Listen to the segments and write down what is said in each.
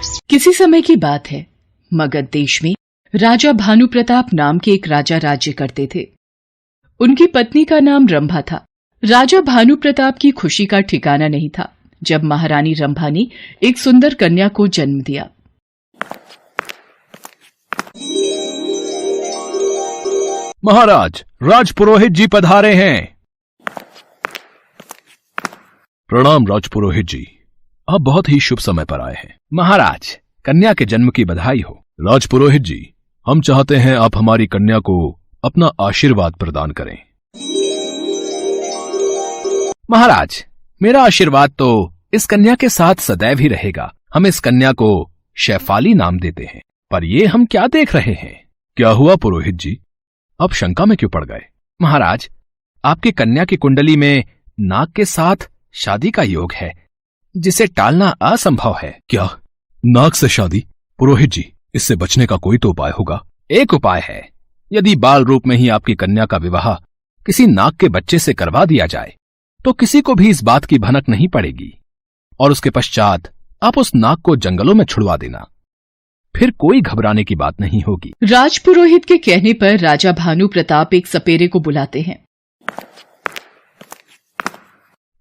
किसी समय की बात है, मगध देश में राजा भानु प्रताप नाम के एक राजा राज्य करते थे। उनकी पत्नी का नाम रंभा था। राजा भानु प्रताप की खुशी का ठिकाना नहीं था जब महारानी रंभा ने एक सुंदर कन्या को जन्म दिया। महाराज, राजपुरोहित जी पधारे हैं। प्रणाम राजपुरोहित जी, आप बहुत ही शुभ समय पर आए हैं। महाराज, कन्या के जन्म की बधाई हो। राजपुरोहित जी, हम चाहते हैं आप हमारी कन्या को अपना आशीर्वाद प्रदान करें। महाराज, मेरा आशीर्वाद तो इस कन्या के साथ सदैव ही रहेगा। हम इस कन्या को शैफाली नाम देते हैं। पर ये हम क्या देख रहे हैं? क्या हुआ पुरोहित जी, आप शंका में क्यों पड़ गए? महाराज, आपकी कन्या की कुंडली में नाग के साथ शादी का योग है, जिसे टालना असंभव है। क्या नाग से शादी? पुरोहित जी, इससे बचने का कोई तो उपाय होगा। एक उपाय है, यदि बाल रूप में ही आपकी कन्या का विवाह किसी नाग के बच्चे से करवा दिया जाए तो किसी को भी इस बात की भनक नहीं पड़ेगी और उसके पश्चात आप उस नाग को जंगलों में छुड़वा देना। फिर कोई घबराने की बात नहीं होगी। राजपुरोहित के कहने पर राजा भानु प्रताप एक सपेरे को बुलाते हैं।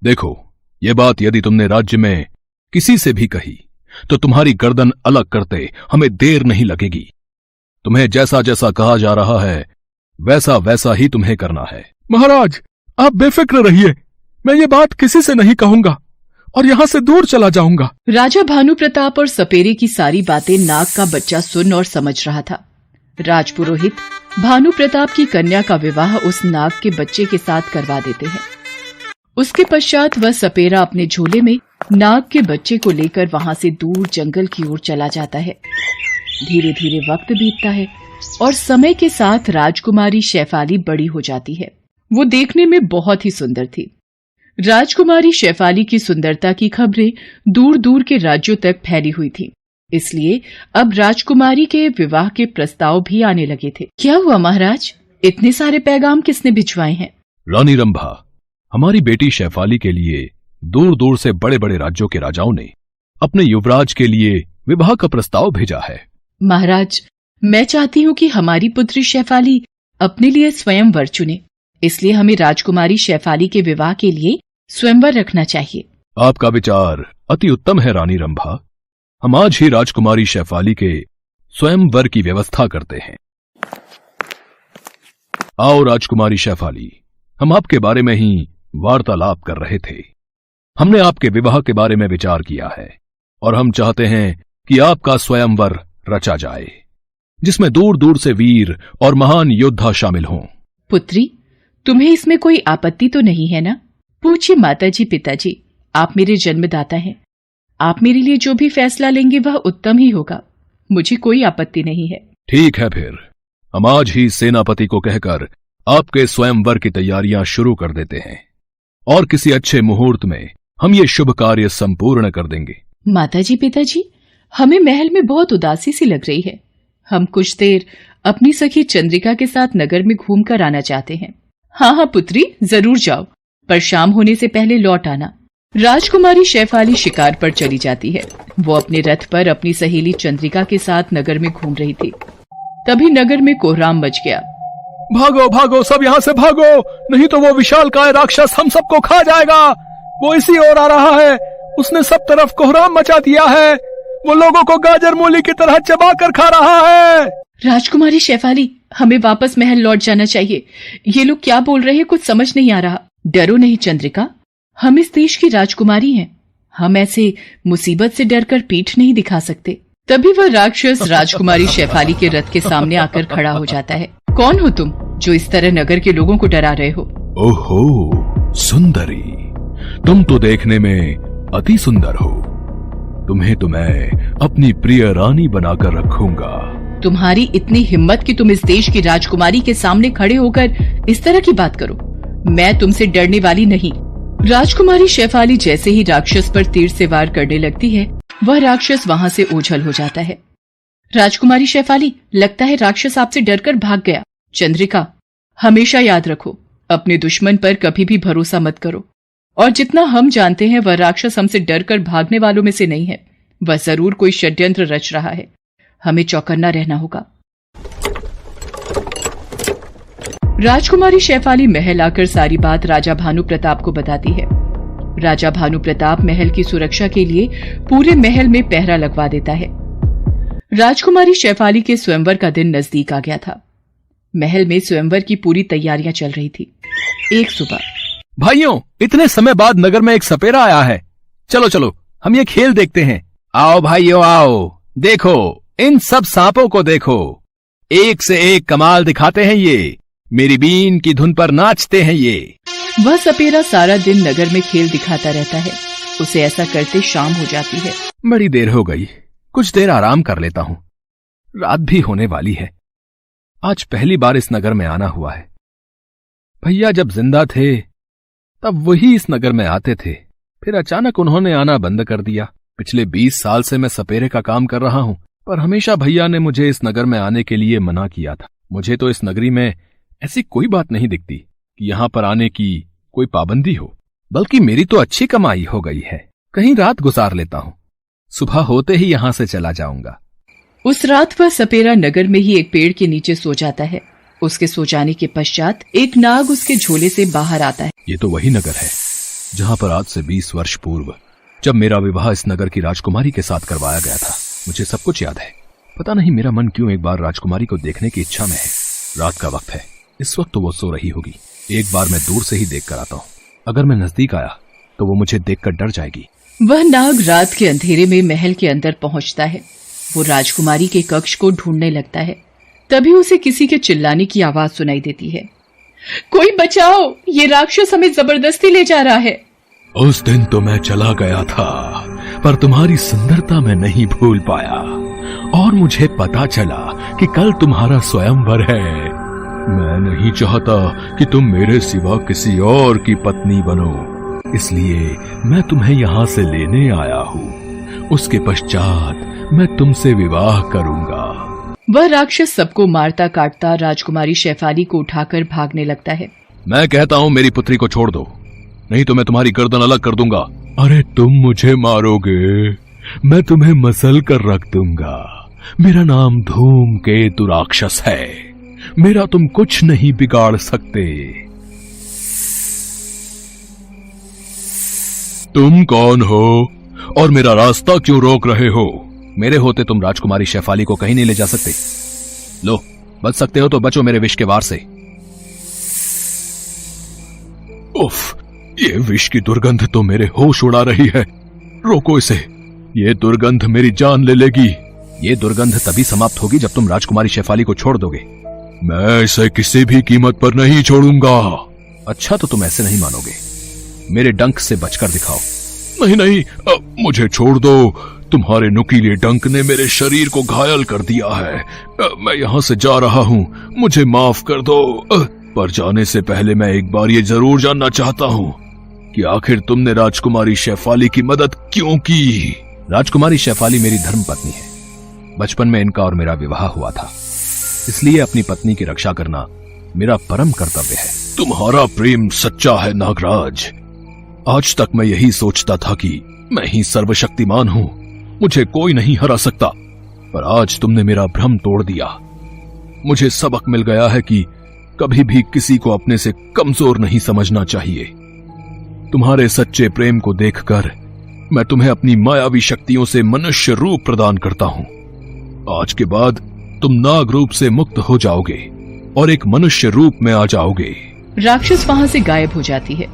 देखो, ये बात यदि तुमने राज्य में किसी से भी कही तो तुम्हारी गर्दन अलग करते हमें देर नहीं लगेगी। तुम्हें जैसा जैसा कहा जा रहा है वैसा वैसा ही तुम्हें करना है। महाराज, आप बेफिक्र रहिए, मैं ये बात किसी से नहीं कहूंगा और यहाँ से दूर चला जाऊंगा। राजा भानु प्रताप और सपेरे की सारी बातें नाग का बच्चा सुन और समझ रहा था। राजपुरोहित भानु प्रताप की कन्या का विवाह उस नाग के बच्चे के साथ करवा देते हैं। उसके पश्चात वह सपेरा अपने झोले में नाग के बच्चे को लेकर वहां से दूर जंगल की ओर चला जाता है। धीरे धीरे वक्त बीतता है और समय के साथ राजकुमारी शैफाली बड़ी हो जाती है। वो देखने में बहुत ही सुंदर थी। राजकुमारी शैफाली की सुंदरता की खबरें दूर दूर के राज्यों तक फैली हुई थी, इसलिए अब राजकुमारी के विवाह के प्रस्ताव भी आने लगे थे। क्या हुआ महाराज, इतने सारे पैगाम किसने भिजवाए हैं? रानी रंभा, हमारी बेटी शैफाली के लिए दूर दूर से बड़े बड़े राज्यों के राजाओं ने अपने युवराज के लिए विवाह का प्रस्ताव भेजा है। महाराज, मैं चाहती हूँ कि हमारी पुत्री शैफाली अपने लिए स्वयंवर चुने, इसलिए हमें राजकुमारी शैफाली के विवाह के लिए स्वयंवर रखना चाहिए। आपका विचार अति उत्तम है रानी रंभा। हम आज ही राजकुमारी शैफाली के स्वयंवर की व्यवस्था करते हैं। आओ राजकुमारी शैफाली, हम आपके बारे में ही वार्तालाप कर रहे थे। हमने आपके विवाह के बारे में विचार किया है और हम चाहते हैं कि आपका स्वयंवर रचा जाए, जिसमें दूर दूर से वीर और महान योद्धा शामिल हों। पुत्री, तुम्हें इसमें कोई आपत्ति तो नहीं है ना? पूछिए माताजी, पिताजी, आप मेरे जन्मदाता हैं। आप मेरे लिए जो भी फैसला लेंगे वह उत्तम ही होगा। मुझे कोई आपत्ति नहीं है। ठीक है, फिर हम आज ही सेनापति को कहकर आपके स्वयंवर की तैयारियां शुरू कर देते हैं और किसी अच्छे मुहूर्त में हम ये शुभ कार्य संपूर्ण कर देंगे। माताजी, पिताजी, हमें महल में बहुत उदासी सी लग रही है। हम कुछ देर अपनी सखी चंद्रिका के साथ नगर में घूम कर आना चाहते हैं। हाँ हाँ पुत्री, जरूर जाओ, पर शाम होने से पहले लौट आना। राजकुमारी शैफाली शिकार पर चली जाती है। वो अपने रथ पर अपनी सहेली चंद्रिका के साथ नगर में घूम रही थी। तभी नगर में कोहराम मच गया। भागो भागो, सब यहाँ से भागो, नहीं तो वो विशालकाय राक्षस हम सबको खा जाएगा। वो इसी ओर आ रहा है, उसने सब तरफ कोहराम मचा दिया है। वो लोगों को गाजर मूली की तरह चबा कर खा रहा है। राजकुमारी शैफाली, हमें वापस महल लौट जाना चाहिए। ये लोग क्या बोल रहे हैं, कुछ समझ नहीं आ रहा। डरो नहीं चंद्रिका, हम इस देश की राजकुमारी हैं। हम ऐसे मुसीबत से डरकर पीठ नहीं दिखा सकते। तभी वह राक्षस राजकुमारी शैफाली के रथ के सामने आकर खड़ा हो जाता है। कौन हो तुम जो इस तरह नगर के लोगों को डरा रहे हो? ओहो सुंदरी, तुम तो देखने में अति सुंदर हो। तुम्हें तो मैं अपनी प्रिय रानी बनाकर रखूंगा। तुम्हारी इतनी हिम्मत कि तुम इस देश की राजकुमारी के सामने खड़े होकर इस तरह की बात करो। मैं तुमसे डरने वाली नहीं। राजकुमारी शैफाली जैसे ही राक्षस पर तीर से वार करने लगती है, वह राक्षस वहां से ओझल हो जाता है। राजकुमारी शैफाली, लगता है राक्षस आपसे डरकर भाग गया। चंद्रिका, हमेशा याद रखो, अपने दुश्मन पर कभी भी भरोसा मत करो। और जितना हम जानते हैं वह राक्षस हमसे डरकर भागने वालों में से नहीं है। वह जरूर कोई षड्यंत्र रच रहा है। हमें चौकन्ना रहना होगा। राजकुमारी शेफाली महल आकर सारी बात राजा भानु प्रताप को बताती है। राजा भानु प्रताप महल की सुरक्षा के लिए पूरे महल में पहरा लगवा देता है। राजकुमारी शेफाली के स्वयंवर का दिन नजदीक आ गया था। महल में स्वयंवर की पूरी तैयारियां चल रही थी। एक सुबह, भाइयों, इतने समय बाद नगर में एक सपेरा आया है। चलो चलो हम ये खेल देखते हैं। आओ भाइयों आओ, देखो इन सब सांपों को देखो, एक से एक कमाल दिखाते हैं ये, मेरी बीन की धुन पर नाचते हैं ये। वह सपेरा सारा दिन नगर में खेल दिखाता रहता है। उसे ऐसा करते शाम हो जाती है। बड़ी देर हो गई, कुछ देर आराम कर लेता हूं, रात भी होने वाली है। आज पहली बार इस नगर में आना हुआ है। भैया जब जिंदा थे तब वही इस नगर में आते थे, फिर अचानक उन्होंने आना बंद कर दिया। पिछले 20 साल से मैं सपेरे का काम कर रहा हूं, पर हमेशा भैया ने मुझे इस नगर में आने के लिए मना किया था। मुझे तो इस नगरी में ऐसी कोई बात नहीं दिखती कि यहां पर आने की कोई पाबंदी हो, बल्कि मेरी तो अच्छी कमाई हो गई है। कहीं रात गुजार लेता हूं, सुबह होते ही यहां से चला जाऊंगा। उस रात वह सपेरा नगर में ही एक पेड़ के नीचे सो जाता है। उसके सो जाने के पश्चात एक नाग उसके झोले से बाहर आता है। ये तो वही नगर है जहां पर आज से 20 वर्ष पूर्व जब मेरा विवाह इस नगर की राजकुमारी के साथ करवाया गया था। मुझे सब कुछ याद है। पता नहीं मेरा मन क्यों एक बार राजकुमारी को देखने की इच्छा में है। रात का वक्त है, इस वक्त तो वो सो रही होगी। एक बार मैं दूर से ही देख कर आता हूँ। अगर मैं नजदीक आया तो वो मुझे देखकर डर जाएगी। वह नाग रात के अंधेरे में महल के अंदर पहुंचता है। वो राजकुमारी के कक्ष को ढूंढने लगता है। तभी उसे किसी के चिल्लाने की आवाज सुनाई देती है। कोई बचाओ, ये राक्षस हमें जबरदस्ती ले जा रहा है। उस दिन तो मैं चला गया था, पर तुम्हारी सुंदरता मैं नहीं भूल पाया, और मुझे पता चला कि कल तुम्हारा स्वयंवर है। मैं नहीं चाहता कि तुम मेरे सिवा किसी और की पत्नी बनो, इसलिए मैं तुम्हें यहाँ से लेने आया हूँ। उसके पश्चात मैं तुमसे विवाह करूंगा। वह राक्षस सबको मारता काटता राजकुमारी शेफाली को उठाकर भागने लगता है। मैं कहता हूँ मेरी पुत्री को छोड़ दो, नहीं तो मैं तुम्हारी गर्दन अलग कर दूंगा। अरे तुम मुझे मारोगे, मैं तुम्हें मसल कर रख दूंगा। मेरा नाम धूमकेतु राक्षस है, मेरा तुम कुछ नहीं बिगाड़ सकते। तुम कौन हो और मेरा रास्ता क्यों रोक रहे हो? मेरे होते तुम राजकुमारी शेफाली को कहीं नहीं ले जा सकते। लो, बच सकते हो तो बचो मेरे विष के वार से। उफ, ये विष की दुर्गंध तो मेरे होश उड़ा रही है। रोको इसे, ये दुर्गंध मेरी जान ले लेगी। ये दुर्गंध तभी समाप्त होगी जब तुम राजकुमारी शेफाली को छोड़ दोगे। मैं इसे किसी भी कीमत पर नहीं छोड़ूंगा। अच्छा तो तुम ऐसे नहीं मानोगे, मेरे डंक से बचकर दिखाओ। नहीं नहीं, मुझे छोड़ दो। तुम्हारे नुकीले डंक ने मेरे शरीर को घायल कर दिया है। मैं यहाँ से जा रहा हूँ, मुझे माफ कर दो। पर जाने से पहले मैं एक बार ये जरूर जानना चाहता हूँ कि आखिर तुमने राजकुमारी शेफाली की मदद क्यों की? राजकुमारी शेफाली मेरी धर्मपत्नी है। बचपन में इनका और मेरा विवाह हुआ था, इसलिए अपनी पत्नी की रक्षा करना मेरा परम कर्तव्य है। तुम्हारा प्रेम सच्चा है नागराज। आज तक मैं यही सोचता था कि मैं ही सर्वशक्तिमान हूँ, मुझे कोई नहीं हरा सकता। पर आज तुमने मेरा भ्रम तोड़ दिया। मुझे सबक मिल गया है कि कभी भी किसी को अपने से कमजोर नहीं समझना चाहिए। तुम्हारे सच्चे प्रेम को देखकर मैं तुम्हें अपनी मायावी शक्तियों से मनुष्य रूप प्रदान करता हूँ। आज के बाद तुम नाग रूप से मुक्त हो जाओगे और एक मनुष्य रूप में आ जाओगे। राक्षस वहां से गायब हो जाती है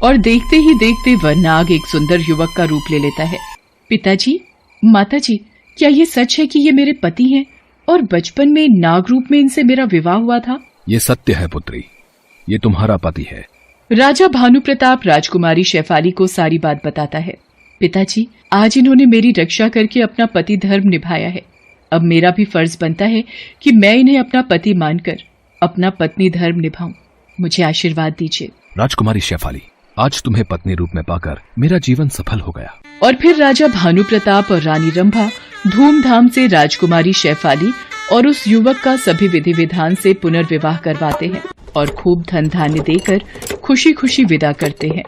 और देखते ही देखते वह नाग एक सुंदर युवक का रूप ले लेता है। पिताजी, माताजी, क्या ये सच है कि ये मेरे पति हैं और बचपन में नाग रूप में इनसे मेरा विवाह हुआ था? ये सत्य है पुत्री, ये तुम्हारा पति है। राजा भानु प्रताप राजकुमारी शेफाली को सारी बात बताता है। पिताजी, आज इन्होंने मेरी रक्षा करके अपना पति धर्म निभाया है। अब मेरा भी फर्ज बनता है कि मैं इन्हें अपना पति मानकर अपना पत्नी धर्म निभाऊं। मुझे आशीर्वाद दीजिए। राजकुमारी शेफाली, आज तुम्हें पत्नी रूप में पाकर मेरा जीवन सफल हो गया। और फिर राजा भानु प्रताप और रानी रंभा धूमधाम से राजकुमारी शेफाली और उस युवक का सभी विधि विधान से पुनर्विवाह करवाते हैं और खूब धन धान्य देकर खुशी खुशी विदा करते हैं।